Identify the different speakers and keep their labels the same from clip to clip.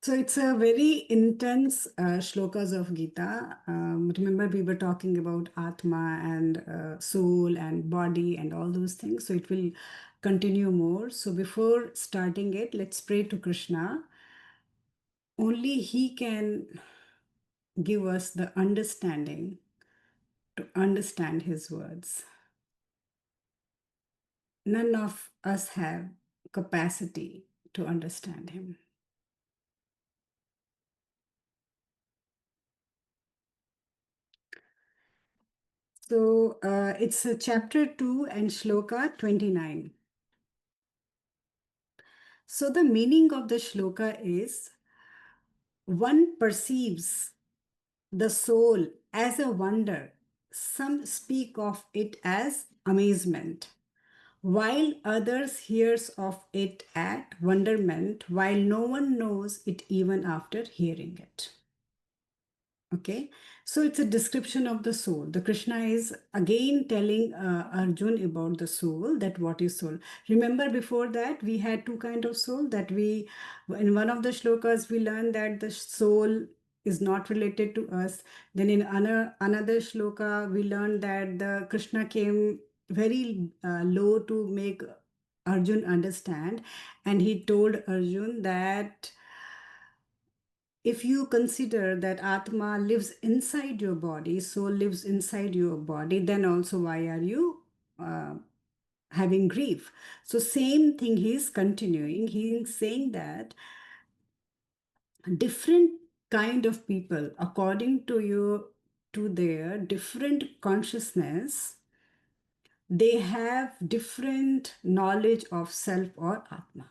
Speaker 1: So it's a very intense shlokas of Gita. Remember, we were talking about Atma and soul and body and all those things. So it will continue more. So before starting it, let's pray to Krishna. Only He can give us the understanding to understand His words. None of us have capacity to understand Him. So it's chapter 2 and shloka 29. So the meaning of the shloka is one perceives the soul as a wonder. Some speak of it as amazement, while others hears of it at wonderment, while no one knows it even after hearing it. Okay, so it's a description of the soul. The Krishna is again telling Arjun about the soul, that what is soul. Remember before that we had two kind of soul, that we, in one of the shlokas we learned that the soul is not related to us. Then in another shloka we learned that the Krishna came very low to make Arjun understand, and he told Arjun that if you consider that Atma lives inside your body, soul lives inside your body, then also why are you having grief? So same thing he is continuing. He is saying that different kind of people, according to you, to their different consciousness, they have different knowledge of self or Atma.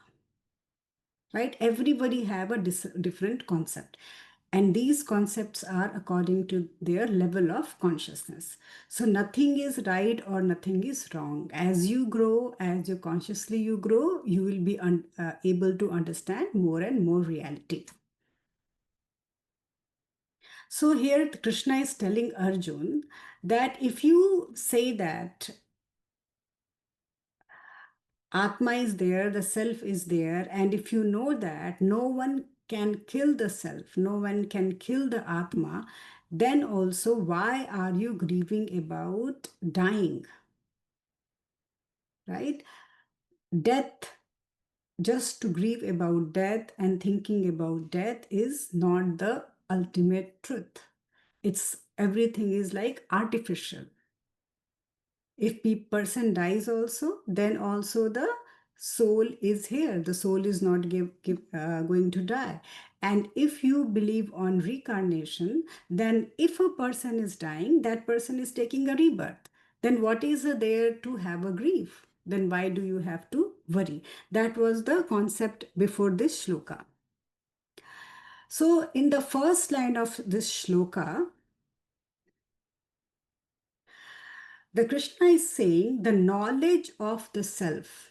Speaker 1: Right? Everybody have a different concept, and these concepts are according to their level of consciousness. So nothing is right or nothing is wrong. As you grow, as you consciously you grow, you will be able to understand more and more reality. So here Krishna is telling Arjun that if you say that Atma is there, the self is there, and if you know that no one can kill the self, no one can kill the Atma, then also why are you grieving about dying? Right? Death, just to grieve about death and thinking about death is not the ultimate truth. It's everything is like artificial. If person dies also, then also the soul is here. The soul is not going to die. And if you believe on reincarnation, then if a person is dying, that person is taking a rebirth. Then what is there to have a grief? Then why do you have to worry? That was the concept before this shloka. So in the first line of this shloka, the Krishna is saying the knowledge of the self.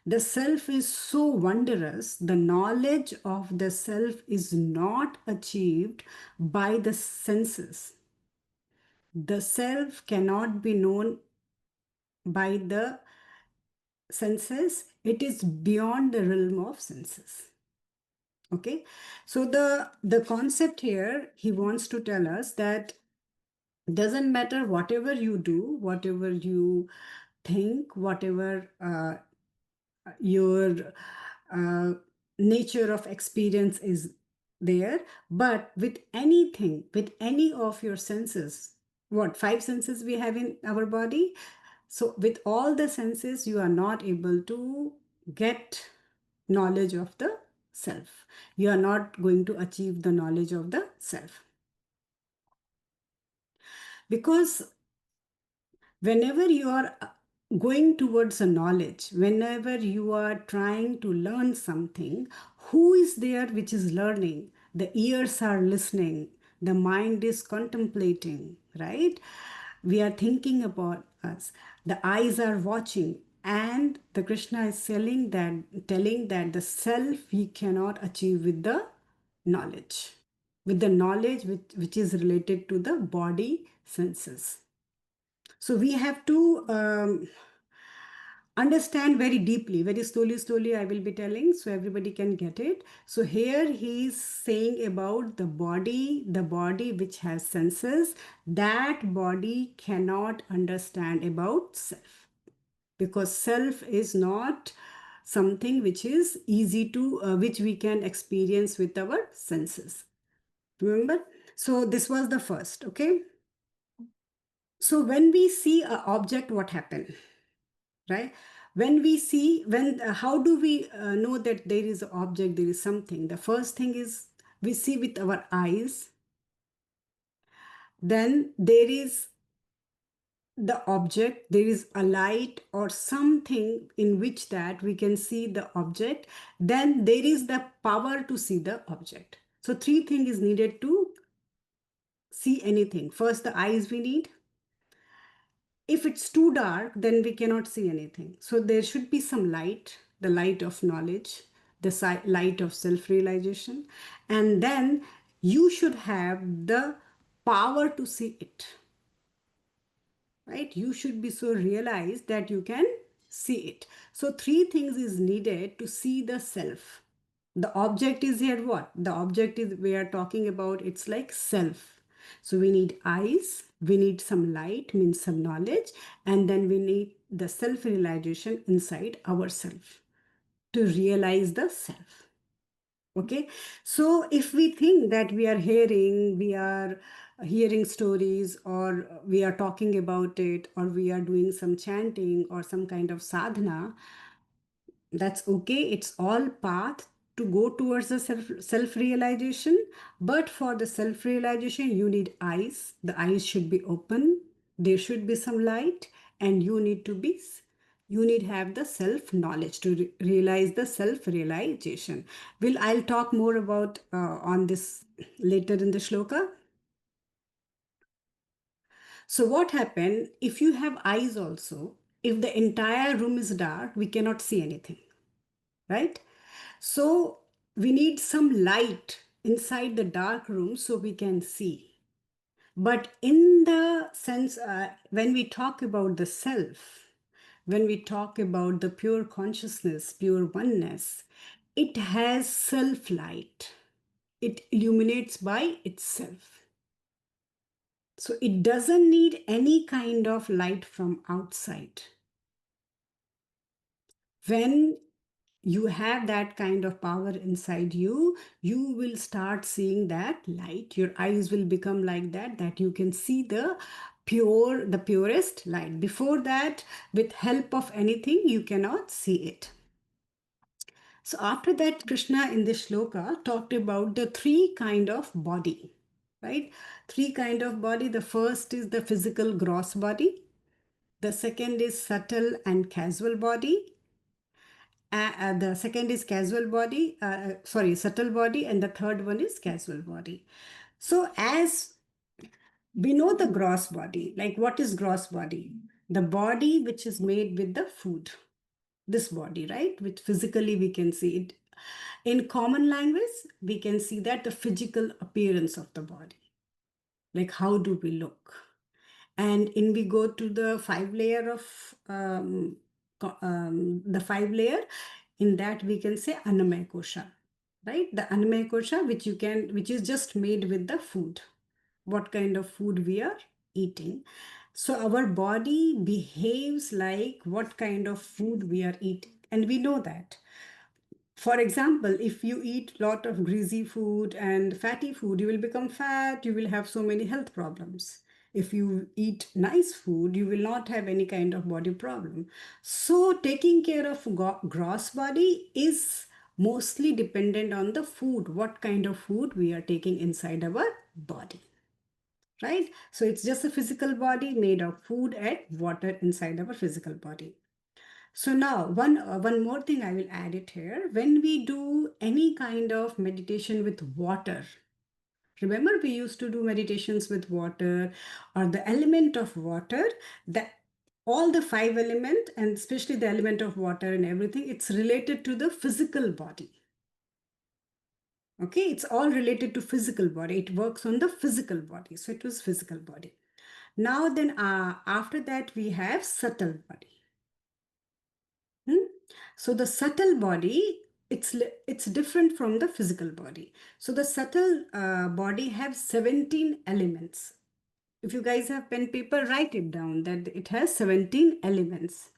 Speaker 1: The self is so wondrous. The knowledge of the self is not achieved by the senses. The self cannot be known by the senses. It is beyond the realm of senses. Okay. So the concept here, he wants to tell us that doesn't matter whatever you do, whatever you think, whatever your uh, nature of experience is there, but with anything, with any of your senses, what five senses we have in our body, so with all the senses you are not able to get knowledge of the self. You are not going to achieve the knowledge of the self, because whenever you are going towards a knowledge, whenever you are trying to learn something, who is there which is learning? The ears are listening, the mind is contemplating, right? We are thinking about us, the eyes are watching, and the Krishna is telling that the self we cannot achieve with the knowledge, with the knowledge which is related to the body senses. So we have to understand very deeply, very slowly I will be telling so everybody can get it. So here he is saying about the body which has senses, that body cannot understand about self, because self is not something which is easy to which we can experience with our senses. Remember? So this was the first. Okay, so when we see a object, what happened, right? When we see, when how do we know that there is an object, there is something? The first thing is we see with our eyes, then there is the object, there is a light or something in which that we can see the object, then there is the power to see the object. So three things is needed to see anything. First, the eyes we need. If it's too dark, then we cannot see anything. So there should be some light, the light of knowledge, the light of self realization, and then you should have the power to see it, right? You should be so realized that you can see it. So three things is needed to see the self. The object is here, what the object is we are talking about, it's like self. So we need eyes, we need some light, means some knowledge, and then we need the self realization inside ourselves to realize the self. Okay, so if we think that we are hearing stories, or we are talking about it, or we are doing some chanting or some kind of sadhana, that's okay. It's all path to go towards the self realization. But for the self realization, you need eyes. The eyes should be open. There should be some light, and you need to be. You need have the self knowledge to realize the self realization. Will I'll talk more about on this later in the shloka. So what happened if you have eyes also? If the entire room is dark, we cannot see anything, right? So we need some light inside the dark room so we can see. But in the sense, when we talk about the self, when we talk about the pure consciousness, pure oneness, it has self light. It illuminates by itself. So it doesn't need any kind of light from outside. When you have that kind of power inside you, you will start seeing that light. Your eyes will become like that, that you can see the purest light. Before that, with help of anything, you cannot see it. So after that, Krishna in this shloka talked about the three kind of body, right? Three kind of body. The first is the physical gross body. The second is subtle and casual body. The second is casual body, sorry, subtle body, and the third one is casual body. So as we know the gross body, like what is gross body? The body which is made with the food, this body, right? Which physically we can see it. In common language, we can see that the physical appearance of the body, like how do we look? And in we go to the five layer of the five layer, in that we can say annamaya kosha, right? The annamaya kosha, which is just made with the food, what kind of food we are eating. So our body behaves like what kind of food we are eating, and we know that. For example, if you eat a lot of greasy food and fatty food, you will become fat, you will have so many health problems. If you eat nice food, you will not have any kind of body problem. So taking care of gross body is mostly dependent on the food, what kind of food we are taking inside our body, right? So it's just a physical body made of food and water inside our physical body. So now one more thing I will add it here. When we do any kind of meditation with water, remember we used to do meditations with water or the element of water, that all the five element and especially the element of water and everything, it's related to the physical body. Okay, it's all related to physical body. It works on the physical body. So it was physical body. Now then after that we have subtle body. So the subtle body, it's different from the physical body. So the subtle body have 17 elements. If you guys have pen paper, write it down that it has 17 elements.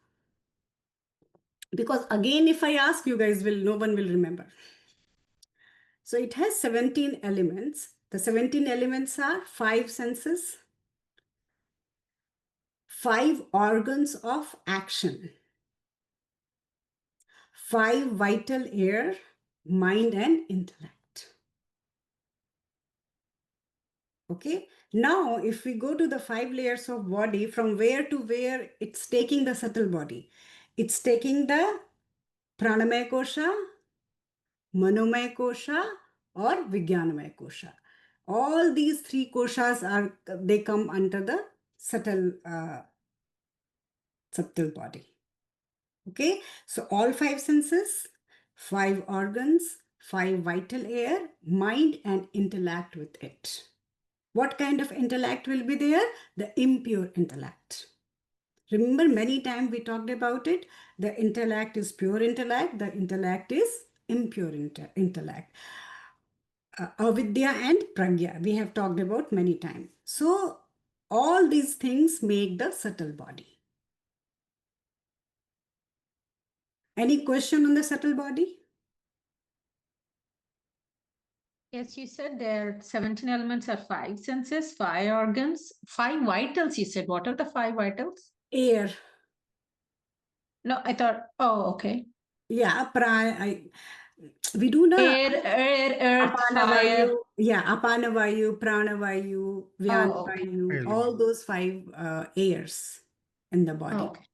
Speaker 1: Because again, if I ask, you guys will, no one will remember. So it has 17 elements. The 17 elements are 5 senses, 5 organs of action, 5 vital air, mind and intellect. Okay. Now, if we go to the 5 layers of body, from where to where it's taking the subtle body, it's taking the pranamaya kosha, manomaya kosha, or vijnanamaya kosha. All these 3 koshas are, they come under the subtle body. Okay, so all 5 senses, 5 organs, 5 vital air, mind and intellect with it. What kind of intellect will be there? The impure intellect. Remember, many times we talked about it. The intellect is pure intellect. The intellect is impure intellect. Avidya and pragya, we have talked about many times. So, all these things make the subtle body. Any question on the subtle body?
Speaker 2: Yes, you said there 17 elements are 5 senses, 5 organs, 5 vitals. You said, what are the 5 vitals?
Speaker 1: Air.
Speaker 2: No, I thought, oh, okay.
Speaker 1: Yeah, we do the
Speaker 2: Air, earth,
Speaker 1: apana
Speaker 2: fire.
Speaker 1: vayu, yeah, apana vayu, prana vayu, vyana
Speaker 2: Oh, okay.
Speaker 1: vayu, all those 5 airs in the
Speaker 2: Oh,
Speaker 1: body.
Speaker 2: okay.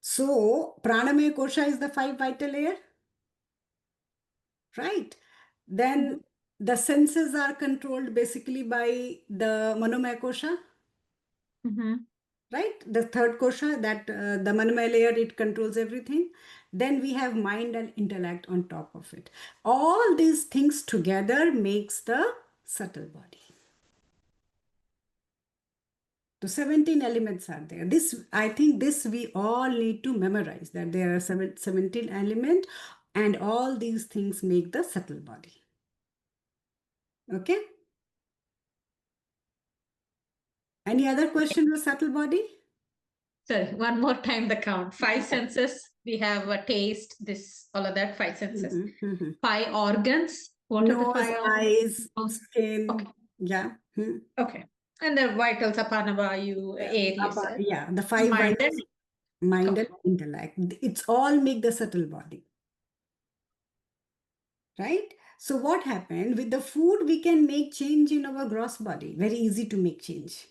Speaker 1: So, pranamaya kosha is the 5 vital air, right? Then the senses are controlled basically by the manomaya kosha,
Speaker 2: Mm-hmm.
Speaker 1: right? The third kosha, that the manomaya layer, it controls everything. Then we have mind and intellect on top of it. All these things together makes the subtle body. So 17 elements are there. This, I think this we all need to memorize, that there are 17 elements and all these things make the subtle body. Okay? Any other question with subtle body?
Speaker 2: Sorry, one more time the count. 5 senses. We have a taste, this, all of that, 5 senses.
Speaker 1: Mhm, mhm.
Speaker 2: 5 organs. What are the 5
Speaker 1: Nose,
Speaker 2: organs?
Speaker 1: eyes,
Speaker 2: Nose. Okay.
Speaker 1: skin. Yeah.
Speaker 2: Okay. And the vitals, apanavayu, air, you said.
Speaker 1: Yeah, the 5
Speaker 2: Mind
Speaker 1: vitals,
Speaker 2: and,
Speaker 1: mind and
Speaker 2: okay.
Speaker 1: intellect. It's all make the subtle body. Right? So what happened with the food, we can make change in our gross body. Very easy to make change.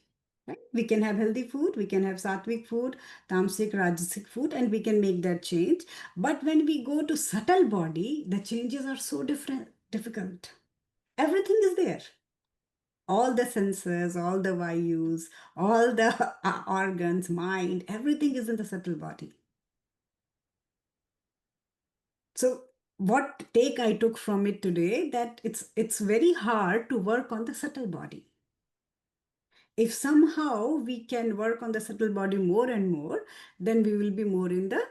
Speaker 1: Right? We can have healthy food, we can have sattvic food, tamasic, rajasic food, and we can make that change. But when we go to subtle body, the changes are so difficult. Everything is there. All the senses, all the vayus, all the organs, mind, everything is in the subtle body. So what take I took from it today, that it's very hard to work on the subtle body. If somehow we can work on the subtle body more and more, then we will be more in the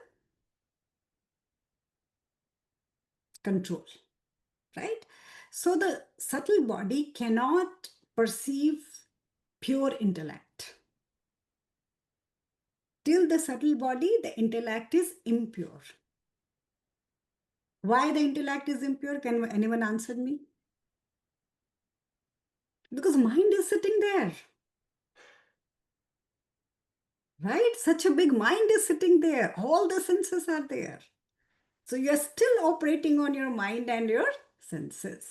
Speaker 1: control, right? So the subtle body cannot perceive pure intellect. Till the subtle body, the intellect is impure. Why the intellect is impure? Can anyone answer me? Because mind is sitting there. Right? Such a big mind is sitting there. All the senses are there. So you're still operating on your mind and your senses.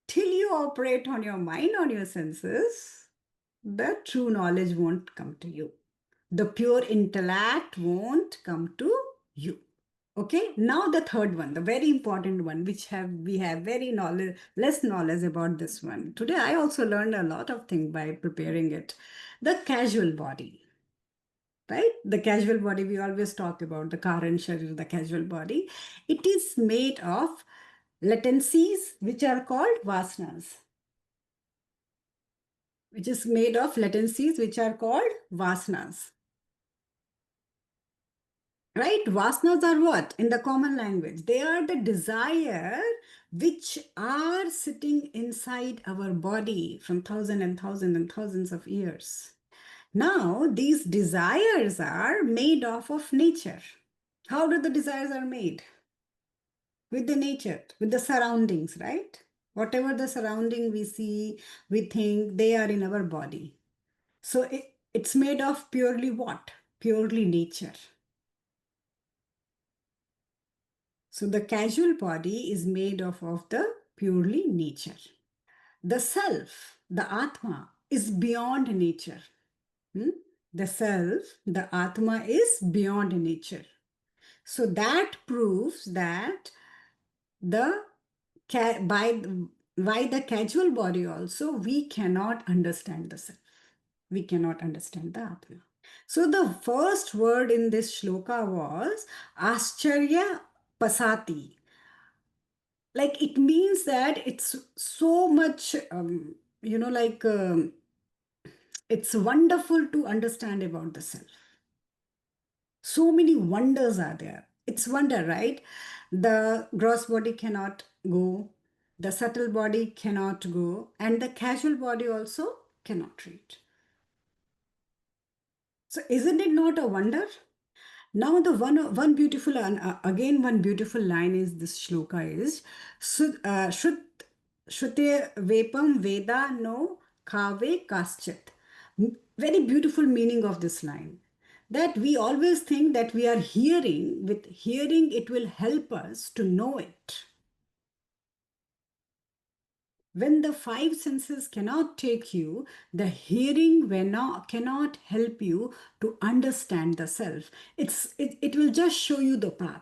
Speaker 1: Till you operate on your mind, on your senses, the true knowledge won't come to you. The pure intellect won't come to you. Okay, now the third one, the very important one, which we have very less knowledge about this one. Today I also learned a lot of things by preparing it. The casual body. Right? The casual body, we always talk about the Karan Sharir, the casual body. It is made of latencies, which are called vasanas. Which is made of latencies, which are called vasanas. Right? Vasanas are what? In the common language, they are the desire which are sitting inside our body from thousands and thousands and thousands of years. Now, these desires are made off of nature. How do the desires are made? With the nature, with the surroundings, right? Whatever the surrounding we see, we think they are in our body. So it's made of purely what? Purely nature. So the casual body is made of the purely nature. The self, the Atma, is beyond nature. Hmm? The self, the Atma is beyond nature. So that proves that the by the casual body also we cannot understand the self. We cannot understand the Atma. So the first word in this shloka was Ascharya Pasati. Like it means that it's so much, it's wonderful to understand about the self. So many wonders are there. It's wonder, right? The gross body cannot go, the subtle body cannot go, and the casual body also cannot reach. So isn't it not a wonder? Now the one beautiful again one beautiful line is this shloka is Shrut Shrute Vepam Veda no Kave Kaschat. Very beautiful meaning of this line. That we always think that we are hearing, with hearing it will help us to know it. When the five senses cannot take you, the hearing cannot help you to understand the self. It will just show you the path.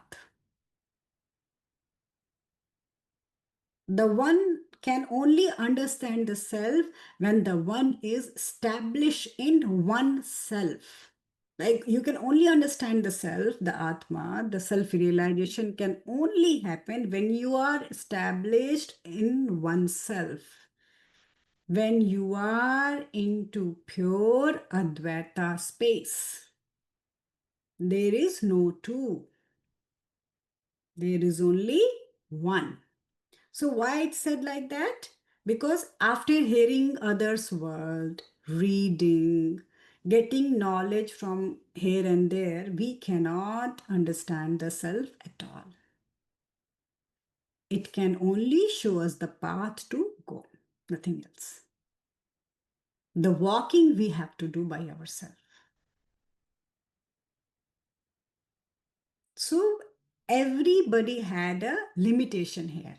Speaker 1: The one can only understand the self when the one is established in oneself. Like you can only understand the self, the Atma, the self realization can only happen when you are established in oneself. When you are into pure Advaita space, there is no two, there is only one. So, why it's said like that? Because after hearing others' word, reading, getting knowledge from here and there, we cannot understand the self at all. It can only show us the path to go, nothing else. The walking we have to do by ourselves. So everybody had a limitation here.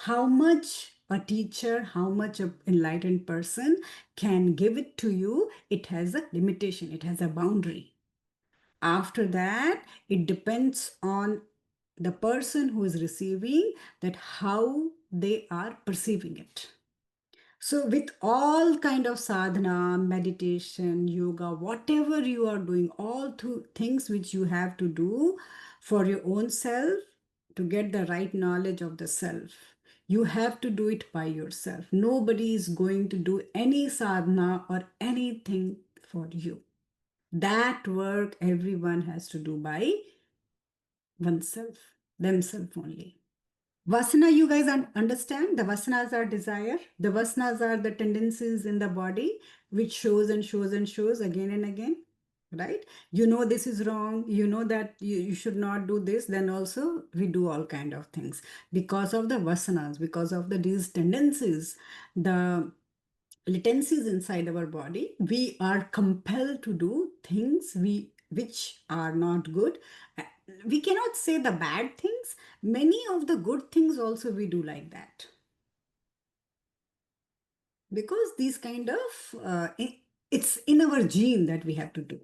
Speaker 1: How much a teacher, how much an enlightened person can give it to you, it has a limitation, it has a boundary. After that, it depends on the person who is receiving, that how they are perceiving it. So with all kind of sadhana, meditation, yoga, whatever you are doing, all things which you have to do for your own self to get the right knowledge of the self, you have to do it by yourself. Nobody is going to do any sadhana or anything for you. That work everyone has to do by oneself, themselves only. Vasana, you guys understand? The vasanas are desire. The vasanas are the tendencies in the body which shows and shows and shows again and again. Right? You know this is wrong. You know that you should not do this. Then also we do all kind of things because of the vasanas, because of these tendencies, the latencies inside our body. We are compelled to do things which are not good. We cannot say the bad things. Many of the good things also we do like that, because these kind of it's in our gene that we have to do,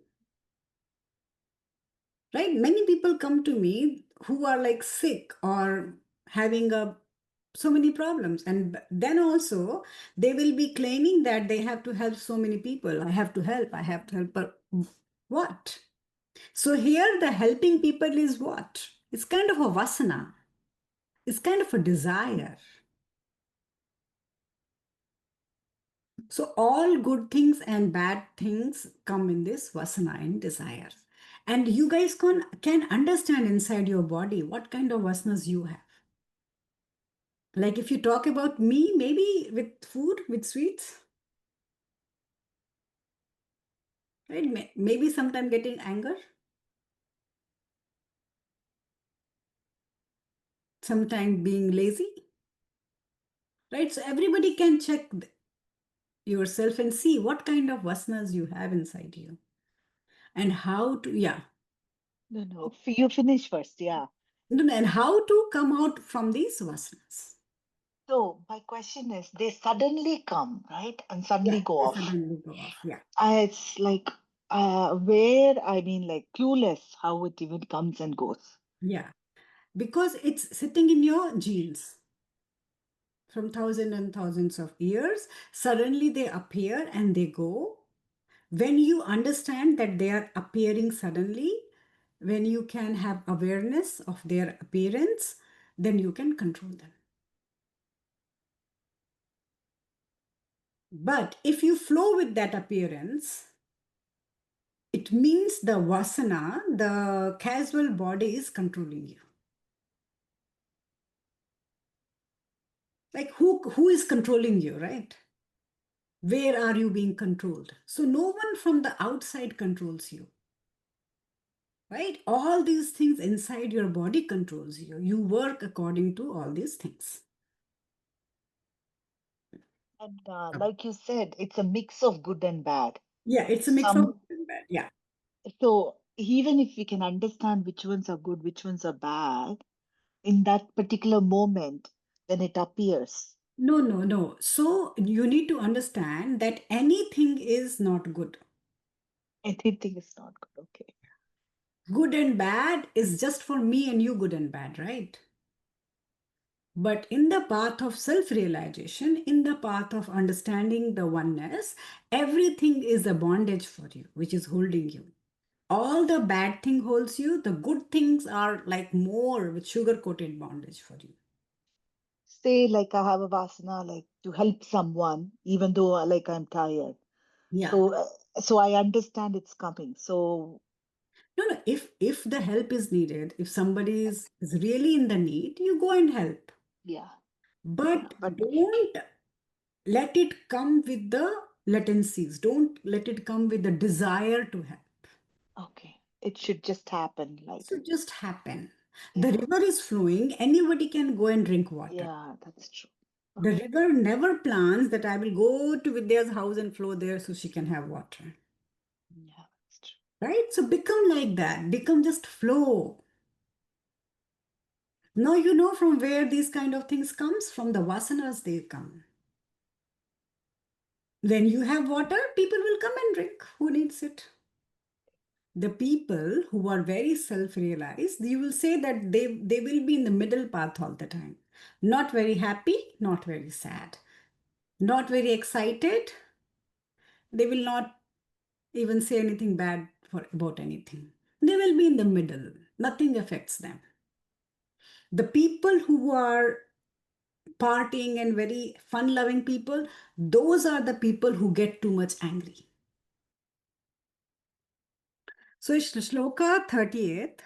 Speaker 1: right? Many people come to me who are like sick or having a so many problems, and then also they will be claiming that they have to help so many people. I have to help, I have to help, but what? So here the helping people is what? It's kind of a vasana, it's kind of a desire. So all good things and bad things come in this vasana and desire. And you guys can understand inside your body what kind of vasanas you have. Like if you talk about me, maybe with food, with sweets, right? Maybe sometime getting anger, sometime being lazy, right? So everybody can check yourself and see what kind of vasanas you have inside you and how to, yeah,
Speaker 3: No, no. You finish first. Yeah.
Speaker 1: no, no, and how to come out from these vasanas.
Speaker 3: So my question is, they suddenly come, right? And
Speaker 1: Yeah,
Speaker 3: suddenly go
Speaker 1: they
Speaker 3: off.
Speaker 1: suddenly go off. Yeah,
Speaker 3: It's like where, I mean, like clueless how it even comes and goes.
Speaker 1: yeah, because it's sitting in your genes from thousands and thousands of years. Suddenly they appear and they go. When you understand that they are appearing suddenly, when you can have awareness of their appearance, then you can control them. But if you flow with that appearance, it means the vasana, the casual body is controlling you. Like who is controlling you, right? Where are you being controlled? So no one from the outside controls you, right? All these things inside your body controls you. You work according to all these things.
Speaker 3: And like you said, it's a mix of good and bad.
Speaker 1: Yeah, it's a mix of
Speaker 3: Some,
Speaker 1: good and bad. Yeah.
Speaker 3: so even if we can understand which ones are good, which ones are bad, in that particular moment, when it appears,
Speaker 1: No, no, no. So you need to understand that anything is not good.
Speaker 3: anything is not good. Okay.
Speaker 1: Good and bad is just for me and you, good and bad, right? But in the path of self realization, in the path of understanding the oneness, everything is a bondage for you, which is holding you. All the bad thing holds you, the good things are like more with sugar coated bondage for you.
Speaker 3: Say like I have a vasana like to help someone, even though like I'm tired.
Speaker 1: Yeah.
Speaker 3: So so I understand it's coming. So
Speaker 1: No, no. If the help is needed, if somebody is really in the need, you go and help.
Speaker 3: yeah, yeah.
Speaker 1: But
Speaker 3: But
Speaker 1: don't let it come with the latencies. Don't let it come with the desire to help.
Speaker 3: okay, it should just happen.
Speaker 1: It
Speaker 3: Like
Speaker 1: should just happen. The
Speaker 3: yeah,
Speaker 1: river is flowing, anybody can go and drink water.
Speaker 3: yeah, that's true.
Speaker 1: The
Speaker 3: Okay,
Speaker 1: river never plans that I will go to Vidya's house and flow there so she can have water.
Speaker 3: yeah, that's true.
Speaker 1: Right? So become like that. Become just flow. Now you know from where these kind of things comes from the vasanas they come. When you have water, people will come and drink. Who needs it? The people who are very self-realized, you will say that they will be in the middle path all the time. Not very happy, not very sad, not very excited. They will not even say anything bad about anything. They will be in the middle. Nothing affects them. The people who are partying and very fun loving people, those are the people who get too much angry. So, Shloka 38,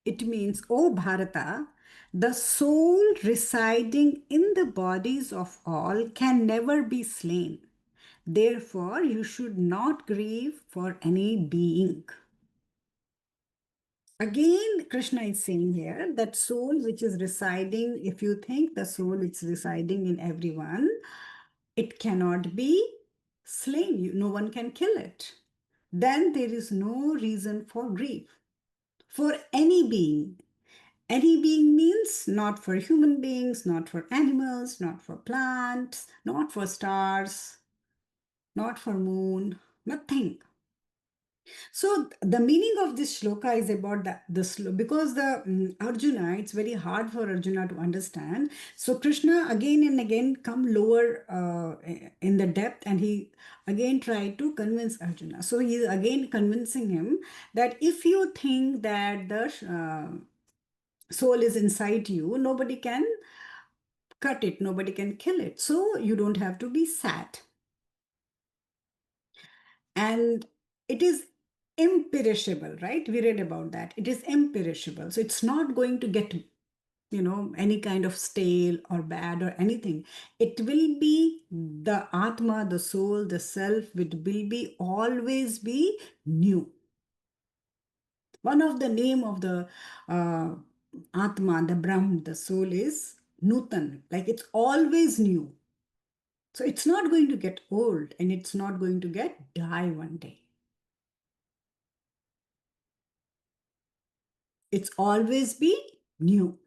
Speaker 1: it means, O Bharata, the soul residing in the bodies of all can never be slain. Therefore, you should not grieve for any being. Again, Krishna is saying here that soul which is residing, if you think the soul which is residing in everyone, it cannot be slain. No one can kill it. Then there is no reason for grief for any being. Any being means not for human beings, not for animals, not for plants, not for stars, not for moon, nothing. So the meaning of this shloka is about because the Arjuna, it's very hard for Arjuna to understand. So Krishna again and again come lower in the depth, and he again tried to convince Arjuna. So he is again convincing him that if you think that the soul is inside you, nobody can cut it, nobody can kill it. So you don't have to be sad. And it is imperishable, right? We read about that. It is imperishable. So it's not going to get, any kind of stale or bad or anything. It will be the Atma, the soul, the self, which will be always be new. One of the name of the uh, Atma, the Brahm, the soul is Nutan, like it's always new. So it's not going to get old and it's not going to get die one day. It's always be new.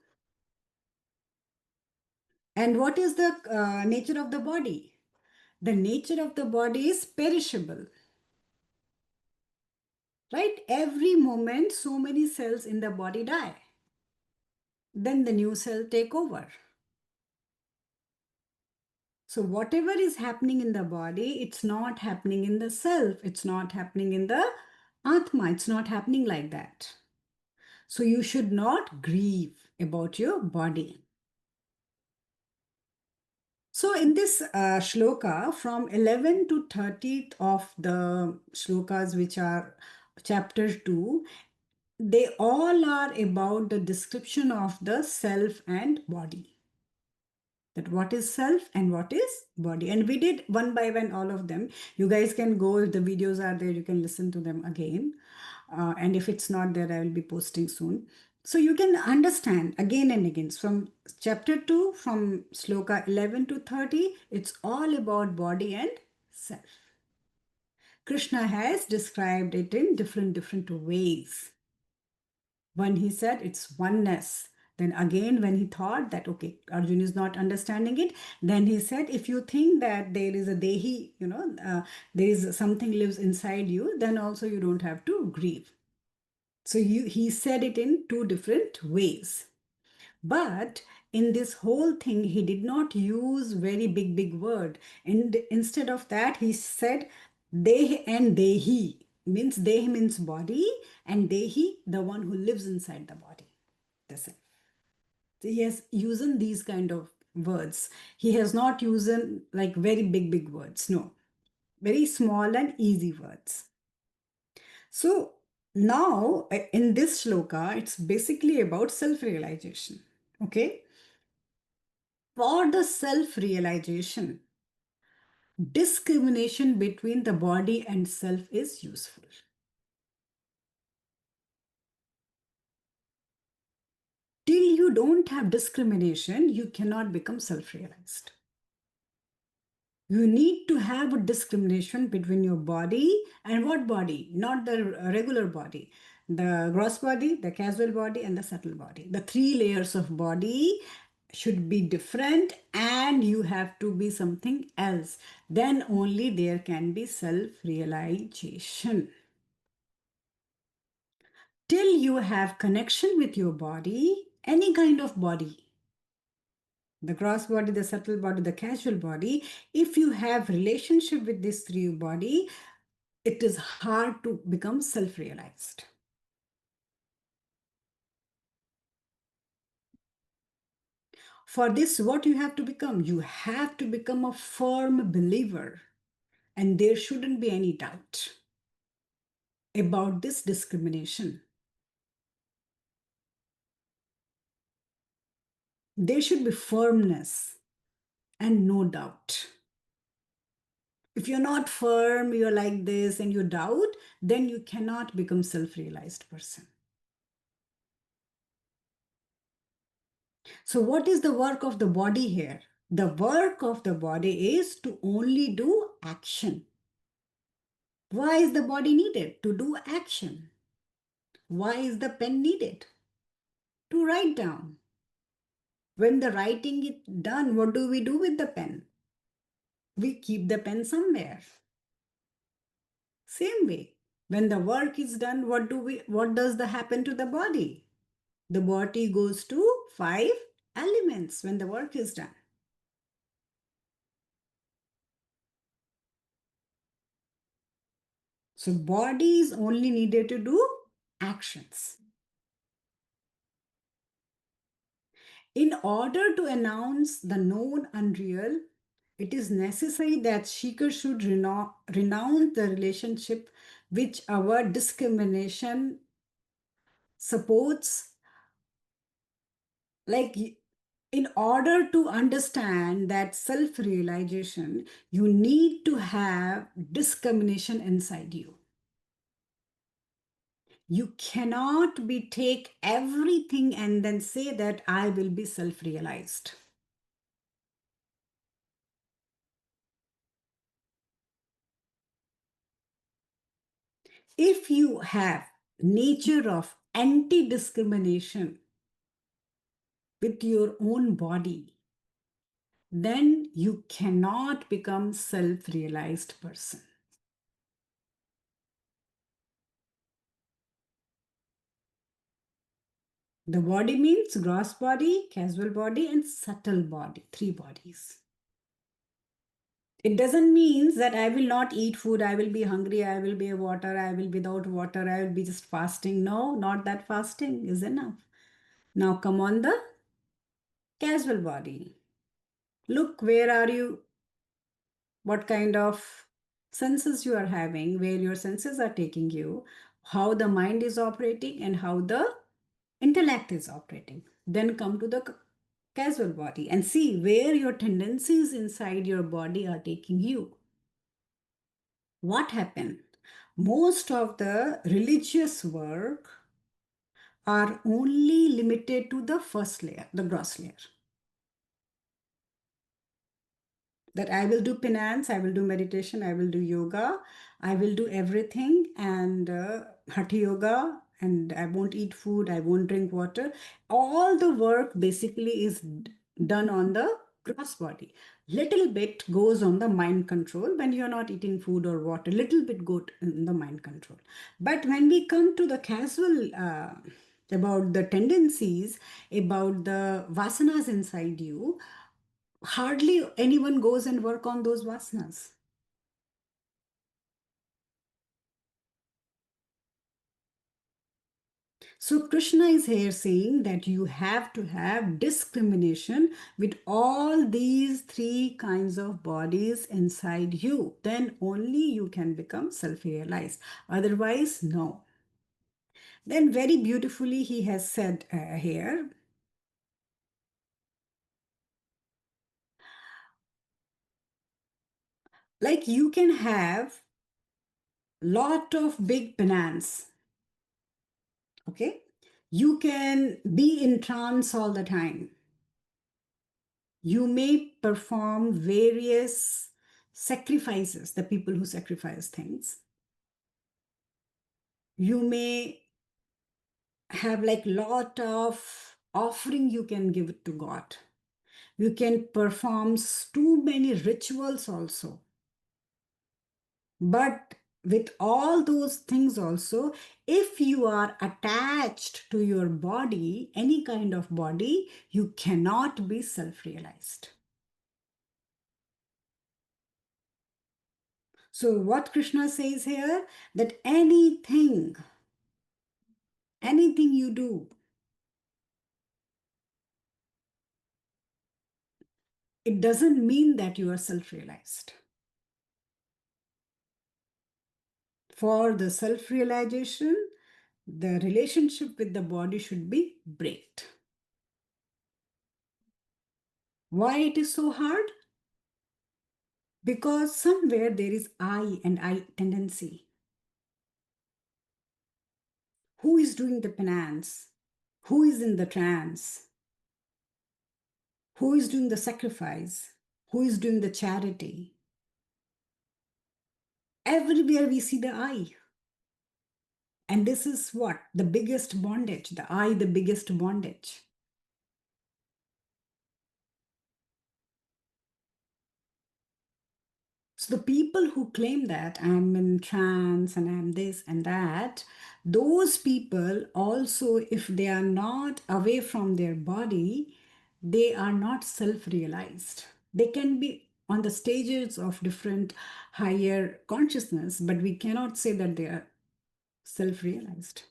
Speaker 1: And what is the nature of the body? The nature of the body is perishable, right? Every moment, so many cells in the body die. Then the new cell take over. So whatever is happening in the body, it's not happening in the self. It's not happening in the Atma. It's not happening like that. So you should not grieve about your body. So in this shloka, from 11 to 30th of the shlokas, which are chapter 2, they all are about the description of the self and body. That what is self and what is body. And we did one by one all of them. You guys can go, if the videos are there, you can listen to them again. And if it's not there, I will be posting soon. So you can understand again and again from chapter 2, from shloka 11 to 30, it's all about body and self. Krishna has described it in different ways. When he said it's oneness, then again when he thought that, okay, Arjun is not understanding it, then he said, if you think that there is a dehi, there is something lives inside you, then also you don't have to grieve. So he said it in two different ways. But in this whole thing, he did not use very big word. And instead of that, he said deh and dehi. Means deh means body, and dehi, the one who lives inside the body. The self. So he has used these kind of words. He has not used like very big words. No. Very small and easy words. So now in this shloka, it's basically about self-realization. Okay. For the self-realization, discrimination between the body and self is useful. Till you don't have discrimination, you cannot become self-realized. You need to have a discrimination between your body and what body? Not the regular body. The gross body, the casual body, and the subtle body. The three layers of body should be different and you have to be something else. Then only there can be self-realization. Till you have connection with your body, any kind of body, the gross body, the subtle body, the casual body, if you have relationship with this three body, it is hard to become self-realized. For this, what you have to become? You have to become a firm believer, and there shouldn't be any doubt about this discrimination. There should be firmness and no doubt. If you're not firm, you're like this and you doubt, then you cannot become self-realized person. So what is the work of the body here? The work of the body is to only do action. Why is the body needed? To do action. Why is the pen needed? To write down. When the writing is done, what do we do with the pen? We keep the pen somewhere. Same way. When the work is done, what does the happen to the body? The body goes to 5 elements when the work is done. So body is only needed to do actions. In order to announce the known unreal, it is necessary that seeker should renounce the relationship which our discrimination supports. Like, in order to understand that self realization, you need to have discrimination inside you. You cannot be take everything and then say that I will be self realized. If you have nature of anti discrimination with your own body, then you cannot become self realized person. The body means gross body, casual body, and subtle body, three bodies. It doesn't mean that I will not eat food, I will be hungry, I will be water, I will be without water, I will be just fasting. No, not that fasting is enough. Now come on the casual body. Look, where are you? What kind of senses you are having, where your senses are taking you, how the mind is operating, and how the intellect is operating. Then come to the casual body and see where your tendencies inside your body are taking you. What happened? Most of the religious work are only limited to the first layer, the gross layer. That I will do penance, I will do meditation, I will do yoga, I will do everything, and hatha yoga, and I won't eat food, I won't drink water. All the work basically is done on the gross body. Little bit goes on the mind control when you're not eating food or water. Little bit go in the mind control. But when we come to the casual, about the tendencies, about the vasanas inside you, hardly anyone goes and work on those vasanas. So Krishna is here saying that you have to have discrimination with all these three kinds of bodies inside you. Then only you can become self-realized. Otherwise, no. Then very beautifully he has said here, like you can have lot of big penance. Okay, you can be in trance all the time. You may perform various sacrifices, the people who sacrifice things. You may have like lot of offering you can give it to God. You can perform too many rituals also. But with all those things also, if you are attached to your body, any kind of body, you cannot be self-realized. So what Krishna says here, that anything you do, it doesn't mean that you are self-realized. For the self-realization, the relationship with the body should be breaked. Why it is so hard? Because somewhere there is I and I tendency. Who is doing the penance? Who is in the trance? Who is doing the sacrifice? Who is doing the charity? Everywhere we see the I. And this is what? The biggest bondage, the I, the biggest bondage. So the people who claim that I'm in trance and I'm this and that, those people also, if they are not away from their body, they are not self-realized. They can be on the stages of different higher consciousness, but we cannot say that they are self-realized.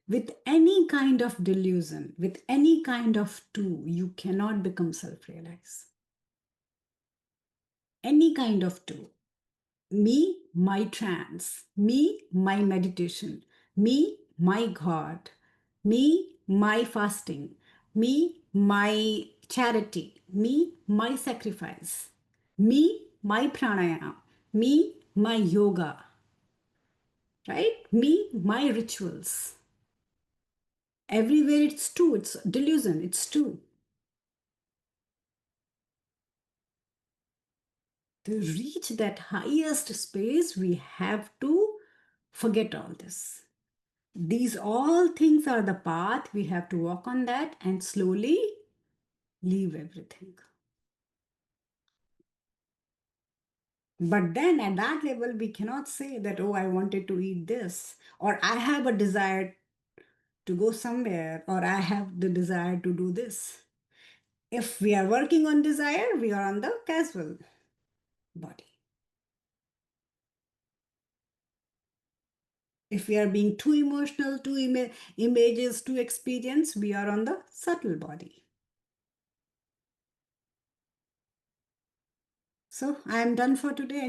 Speaker 1: With any kind of delusion, with any kind of two, you cannot become self-realized. any kind of two. Me, my trance. Me, my meditation. Me, my God. Me, my fasting. Me, my charity. Me, my sacrifice. Me, my pranayama. Me, my yoga. Right? Me, my rituals. Everywhere it's two. It's delusion. It's two. To reach that highest space, we have to forget all this. These all things are the path. We have to walk on that and slowly leave everything. But then at that level, we cannot say that, oh, I wanted to eat this, or I have a desire to go somewhere, or I have the desire to do this. If we are working on desire, we are on the casual body. If we are being too emotional, too images, too experience, we are on the subtle body. So I am done for today.